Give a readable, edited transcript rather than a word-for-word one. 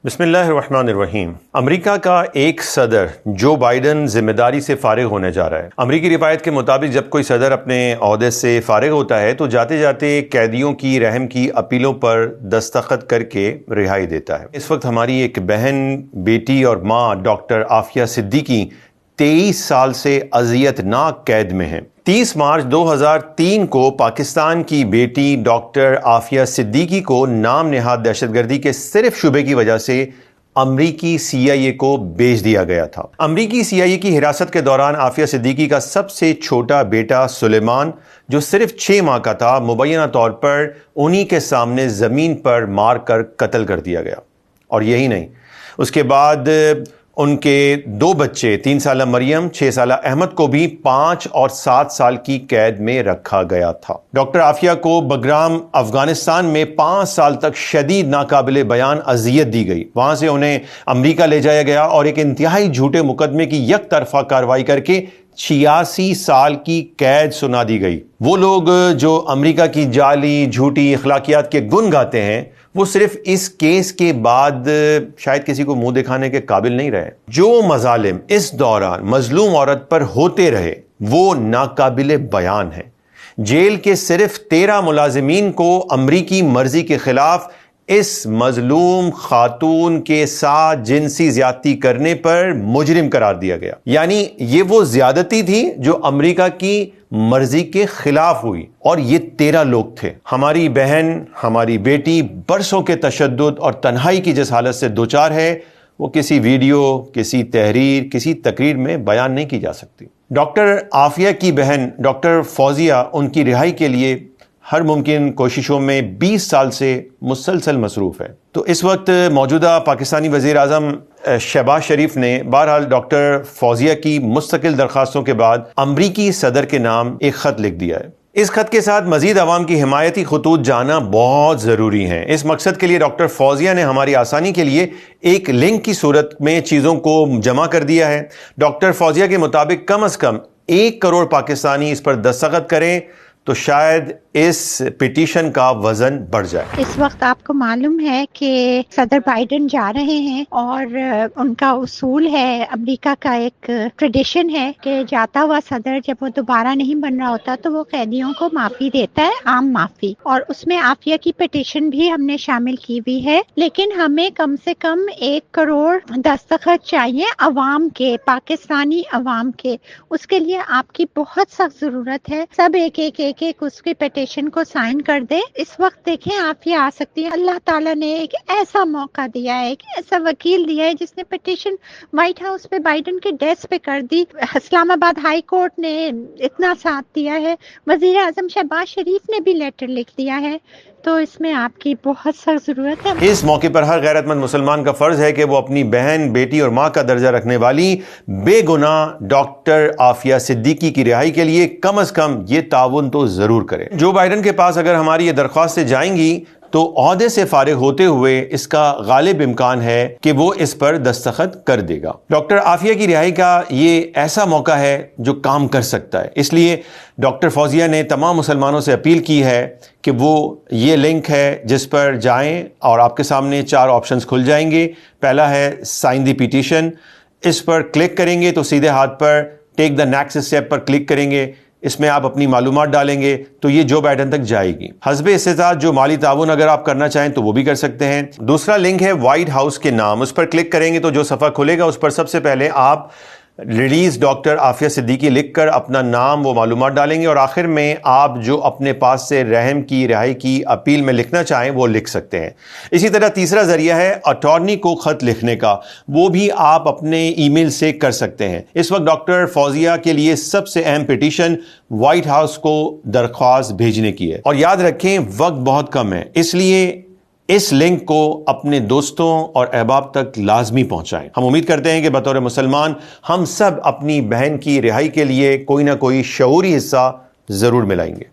بسم اللہ الرحمن الرحیم۔ امریکہ کا ایک صدر جو بائیڈن ذمہ داری سے فارغ ہونے جا رہا ہے۔ امریکی روایت کے مطابق جب کوئی صدر اپنے عہدے سے فارغ ہوتا ہے تو جاتے جاتے قیدیوں کی رحم کی اپیلوں پر دستخط کر کے رہائی دیتا ہے۔ اس وقت ہماری ایک بہن، بیٹی اور ماں ڈاکٹر عافیہ صدیقی 23 سال سے اذیت ناک قید میں ہیں۔ 30 مارچ 2003 کو پاکستان کی بیٹی ڈاکٹر عافیہ صدیقی کو نام نہاد دہشت گردی کے صرف شبے کی وجہ سے امریکی CIA کو بھیج دیا گیا تھا۔ امریکی CIA کی حراست کے دوران عافیہ صدیقی کا سب سے چھوٹا بیٹا سلیمان، جو صرف 6 ماہ کا تھا، مبینہ طور پر انہی کے سامنے زمین پر مار کر قتل کر دیا گیا۔ اور یہی نہیں، اس کے بعد ان کے 2 بچے 3 سالہ مریم، 6 سالہ احمد کو بھی 5 اور 7 سال کی قید میں رکھا گیا تھا۔ ڈاکٹر عافیہ کو بگرام افغانستان میں 5 سال تک شدید ناقابل بیان اذیت دی گئی۔ وہاں سے انہیں امریکہ لے جایا گیا اور ایک انتہائی جھوٹے مقدمے کی یک طرفہ کارروائی کر کے 86 سال کی قید سنا دی گئی۔ وہ لوگ جو امریکہ کی جعلی جھوٹی اخلاقیات کے گن گاتے ہیں، وہ صرف اس کیس کے بعد شاید کسی کو منہ دکھانے کے قابل نہیں رہے۔ جو مظالم اس دوران مظلوم عورت پر ہوتے رہے وہ ناقابل بیان ہیں۔ جیل کے صرف 13 ملازمین کو امریکی مرضی کے خلاف اس مظلوم خاتون کے ساتھ جنسی زیادتی کرنے پر مجرم قرار دیا گیا۔ یعنی یہ وہ زیادتی تھی جو امریکہ کی مرضی کے خلاف ہوئی، اور یہ 13 لوگ تھے۔ ہماری بہن، ہماری بیٹی برسوں کے تشدد اور تنہائی کی جس حالت سے دوچار ہے، وہ کسی ویڈیو، کسی تحریر، کسی تقریر میں بیان نہیں کی جا سکتی۔ ڈاکٹر عافیہ کی بہن ڈاکٹر فوزیہ ان کی رہائی کے لیے ہر ممکن کوششوں میں 20 سال سے مسلسل مصروف ہے۔ تو اس وقت موجودہ پاکستانی وزیر اعظم شہباز شریف نے بہرحال ڈاکٹر فوزیہ کی مستقل درخواستوں کے بعد امریکی صدر کے نام ایک خط لکھ دیا ہے۔ اس خط کے ساتھ مزید عوام کی حمایتی خطوط جانا بہت ضروری ہیں۔ اس مقصد کے لیے ڈاکٹر فوزیہ نے ہماری آسانی کے لیے ایک لنک کی صورت میں چیزوں کو جمع کر دیا ہے۔ ڈاکٹر فوزیہ کے مطابق کم از کم 1 کروڑ پاکستانی اس پر دستخط کریں تو شاید اس پٹیشن کا وزن بڑھ جائے۔ اس وقت آپ کو معلوم ہے کہ صدر بائیڈن جا رہے ہیں، اور ان کا اصول ہے، امریکہ کا ایک ٹریڈیشن ہے کہ جاتا ہوا صدر جب وہ دوبارہ نہیں بن رہا ہوتا تو وہ قیدیوں کو معافی دیتا ہے، عام معافی، اور اس میں عافیہ کی پٹیشن بھی ہم نے شامل کی ہوئی ہے۔ لیکن ہمیں کم سے کم 1 کروڑ دستخط چاہیے عوام کے، پاکستانی عوام کے۔ اس کے لیے آپ کی بہت سخت ضرورت ہے۔ سب ایک اس کی پٹیشن کو سائن کر دے۔ اس وقت دیکھیں عافیہ آ سکتی ہے۔ اللہ تعالیٰ نے ایک ایسا موقع دیا ہے، ایک ایسا وکیل دیا ہے جس نے پٹیشن وائٹ ہاؤس پہ بائیڈن کے ڈیسک پہ کر دی۔ اسلام آباد ہائی کورٹ نے اتنا ساتھ دیا ہے، وزیر اعظم شہباز شریف نے بھی لیٹر لکھ دیا ہے، تو اس میں آپ کی بہت سخت ضرورت ہے۔ اس موقع پر ہر غیرت مند مسلمان کا فرض ہے کہ وہ اپنی بہن، بیٹی اور ماں کا درجہ رکھنے والی بے گناہ ڈاکٹر عافیہ صدیقی کی رہائی کے لیے کم از کم یہ تعاون تو ضرور کرے۔ جو بائیڈن کے پاس اگر ہماری یہ درخواستیں جائیں گی تو عہدے سے فارغ ہوتے ہوئے اس کا غالب امکان ہے کہ وہ اس پر دستخط کر دے گا۔ ڈاکٹر عافیہ کی رہائی کا یہ ایسا موقع ہے جو کام کر سکتا ہے۔ اس لیے ڈاکٹر فوزیہ نے تمام مسلمانوں سے اپیل کی ہے کہ وہ یہ لنک ہے جس پر جائیں اور آپ کے سامنے 4 آپشنز کھل جائیں گے۔ پہلا ہے سائن دی پیٹیشن، اس پر کلک کریں گے تو سیدھے ہاتھ پر ٹیک دا نیکسٹ اسٹیپ پر کلک کریں گے۔ اس میں آپ اپنی معلومات ڈالیں گے تو یہ جو بائیڈن تک جائے گی۔ حسب استطاعت جو مالی تعاون اگر آپ کرنا چاہیں تو وہ بھی کر سکتے ہیں۔ دوسرا لنک ہے وائٹ ہاؤس کے نام، اس پر کلک کریں گے تو جو صفحہ کھلے گا اس پر سب سے پہلے آپ ریلیز ڈاکٹر عافیہ صدیقی لکھ کر اپنا نام، وہ معلومات ڈالیں گے، اور آخر میں آپ جو اپنے پاس سے رحم کی رہائی کی اپیل میں لکھنا چاہیں وہ لکھ سکتے ہیں۔ اسی طرح تیسرا ذریعہ ہے اٹارنی کو خط لکھنے کا، وہ بھی آپ اپنے ای میل سے کر سکتے ہیں۔ اس وقت ڈاکٹر فوزیہ کے لیے سب سے اہم پٹیشن وائٹ ہاؤس کو درخواست بھیجنے کی ہے، اور یاد رکھیں وقت بہت کم ہے، اس لیے اس لنک کو اپنے دوستوں اور احباب تک لازمی پہنچائیں۔ ہم امید کرتے ہیں کہ بطور مسلمان ہم سب اپنی بہن کی رہائی کے لیے کوئی نہ کوئی شعوری حصہ ضرور ملائیں گے۔